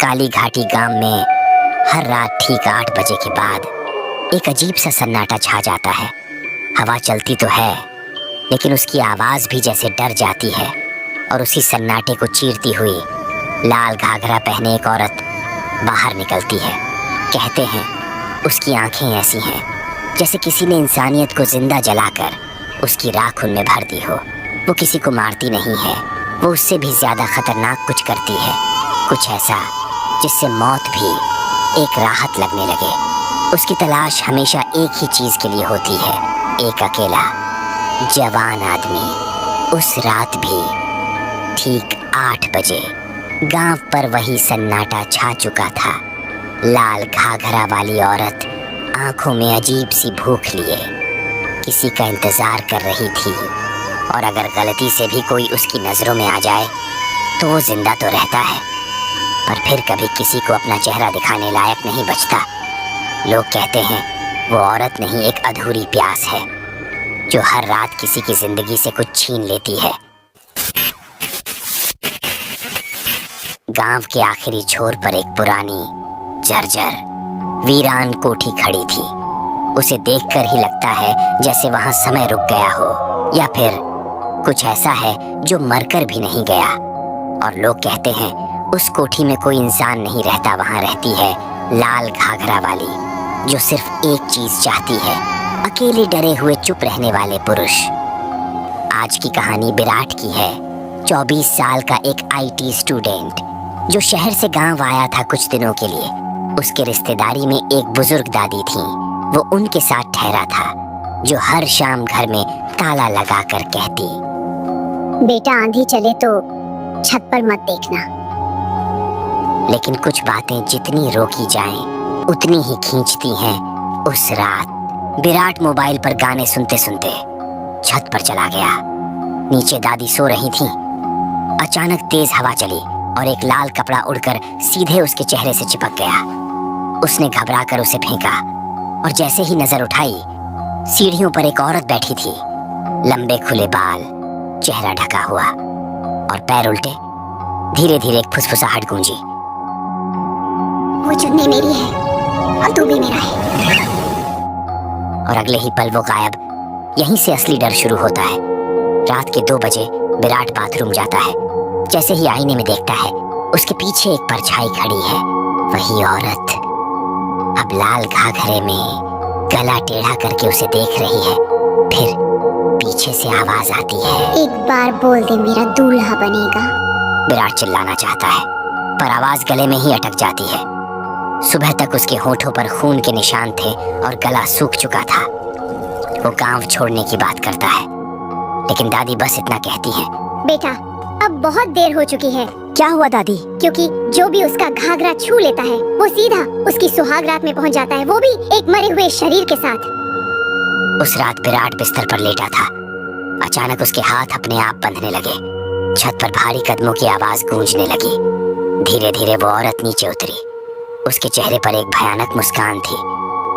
काली घाटी गांव में हर रात ठीक 8 बजे के बाद एक अजीब सा सन्नाटा छा जाता है। हवा चलती तो है, लेकिन उसकी आवाज़ भी जैसे डर जाती है। और उसी सन्नाटे को चीरती हुई लाल घाघरा पहने एक औरत बाहर निकलती है। कहते हैं उसकी आंखें ऐसी हैं जैसे किसी ने इंसानियत को जिंदा जलाकर उसकी राख उनमें भर दी हो। वो किसी को मारती नहीं है, वो उससे भी ज़्यादा खतरनाक कुछ करती है, कुछ ऐसा जिससे मौत भी एक राहत लगने लगे। उसकी तलाश हमेशा एक ही चीज़ के लिए होती है, एक अकेला जवान आदमी। उस रात भी ठीक 8 बजे गांव पर वही सन्नाटा छा चुका था। लाल घाघरा वाली औरत आंखों में अजीब सी भूख लिए किसी का इंतजार कर रही थी। और अगर गलती से भी कोई उसकी नज़रों में आ जाए तो वो जिंदा तो रहता है, पर फिर कभी किसी को अपना चेहरा दिखाने लायक नहीं बचता। लोग कहते हैं वो औरत नहीं, एक अधूरी प्यास है जो हर रात किसी की जिंदगी से कुछ छीन लेती है। गांव के आखिरी छोर पर एक पुरानी जर्जर वीरान कोठी खड़ी थी। उसे देखकर ही लगता है जैसे वहां समय रुक गया हो, या फिर कुछ ऐसा है जो मरकर भी नहीं गया। और लोग कहते हैं उस कोठी में कोई इंसान नहीं रहता, वहां रहती है लाल घाघरा वाली, जो सिर्फ एक चीज चाहती है, अकेले डरे हुए चुप रहने वाले पुरुष। आज की कहानी विराट की है। 24 साल का एक IT स्टूडेंट जो शहर से गांव आया था कुछ दिनों के लिए। उसके रिश्तेदारी में एक बुजुर्ग दादी थी। वो उनके साथ ठहरा था, जो हर शाम घर में ताला लगाकर कहती, बेटा आंधी चले तो छत पर मत देखना। लेकिन कुछ बातें जितनी रोकी जाएं उतनी ही खींचती हैं। उस रात विराट मोबाइल पर गाने सुनते सुनते छत पर चला गया। नीचे दादी सो रही थी। अचानक तेज हवा चली और एक लाल कपड़ा उड़कर सीधे उसके चेहरे से चिपक गया। उसने घबराकर उसे फेंका और जैसे ही नजर उठाई, सीढ़ियों पर एक औरत बैठी थी। लंबे खुले बाल, चेहरा ढका हुआ और पैर उल्टे। धीरे धीरे एक फुसफुसाहट गूंजी, वो चुन्नी मेरी है और तू भी मेरा है। और अगले ही पल वो गायब। यहीं से असली डर शुरू होता है। रात के 2 बजे विराट बाथरूम जाता है। जैसे ही आईने में देखता है, उसके पीछे एक परछाई खड़ी है, वही औरत। अब लाल घाघरे में गला टेढ़ा करके उसे देख रही है। फिर पीछे से आवाज आती है, एक बार बोल दे मेरा दूल्हा बनेगा। विराट चिल्लाना चाहता है, पर आवाज गले में ही अटक जाती है। सुबह तक उसके होठों पर खून के निशान थे और गला सूख चुका था। वो गांव छोड़ने की बात करता है, लेकिन दादी बस इतना कहती है, बेटा अब बहुत देर हो चुकी है। क्या हुआ दादी? क्योंकि जो भी उसका घाघरा छू लेता है वो सीधा उसकी सुहाग रात में पहुंच जाता है, वो भी एक मरे हुए शरीर के साथ। उस रात विराट बिस्तर पर लेटा था। अचानक उसके हाथ अपने आप बंधने लगे। छत पर भारी कदमों की आवाज गूंजने लगी। धीरे धीरे वो औरत नीचे उतरी। उसके चेहरे पर एक भयानक मुस्कान थी,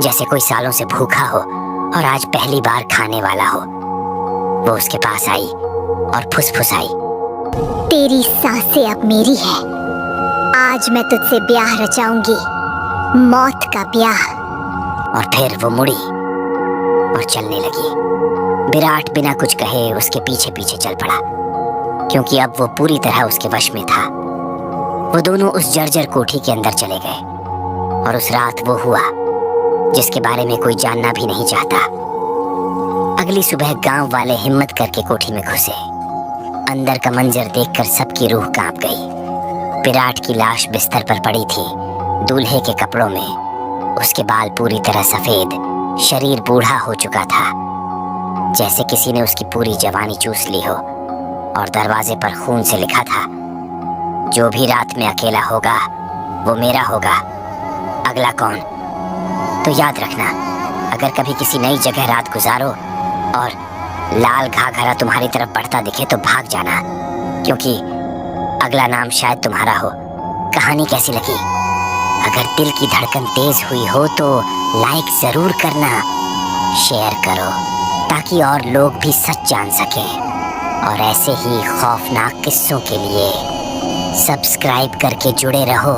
जैसे कोई सालों से भूखा हो और आज पहली बार खाने वाला हो। वो उसके पास आई और फुसफुसाई, तेरी सांसें अब मेरी है। आज मैं तुझसे ब्याह रचाऊंगी, मौत का ब्याह। और फिर वो मुड़ी और चलने लगी। विराट बिना कुछ कहे उसके पीछे पीछे चल पड़ा, क्योंकि अब वो पूरी तरह उसके वश में था। वो दोनों उस जर्जर कोठी के अंदर चले गए और उस रात वो हुआ जिसके बारे में कोई जानना भी नहीं चाहता। अगली सुबह गांव वाले हिम्मत करके कोठी में घुसे। अंदर का मंजर देखकर सबकी रूह कांप गई। विराट की लाश बिस्तर पर पड़ी थी, दूल्हे के कपड़ों में। उसके बाल पूरी तरह सफेद, शरीर बूढ़ा हो चुका था, जैसे किसी ने उसकी पूरी जवानी चूस ली हो। और दरवाजे पर खून से लिखा था, जो भी रात में अकेला होगा वो मेरा होगा। अगला कौन? तो याद रखना, अगर कभी किसी नई जगह रात गुजारो और लाल घाघरा तुम्हारी तरफ बढ़ता दिखे तो भाग जाना, क्योंकि अगला नाम शायद तुम्हारा हो। कहानी कैसी लगी? अगर दिल की धड़कन तेज हुई हो तो लाइक जरूर करना, शेयर करो ताकि और लोग भी सच जान सकें। और ऐसे ही खौफनाक किस्सों के लिए सब्सक्राइब करके जुड़े रहो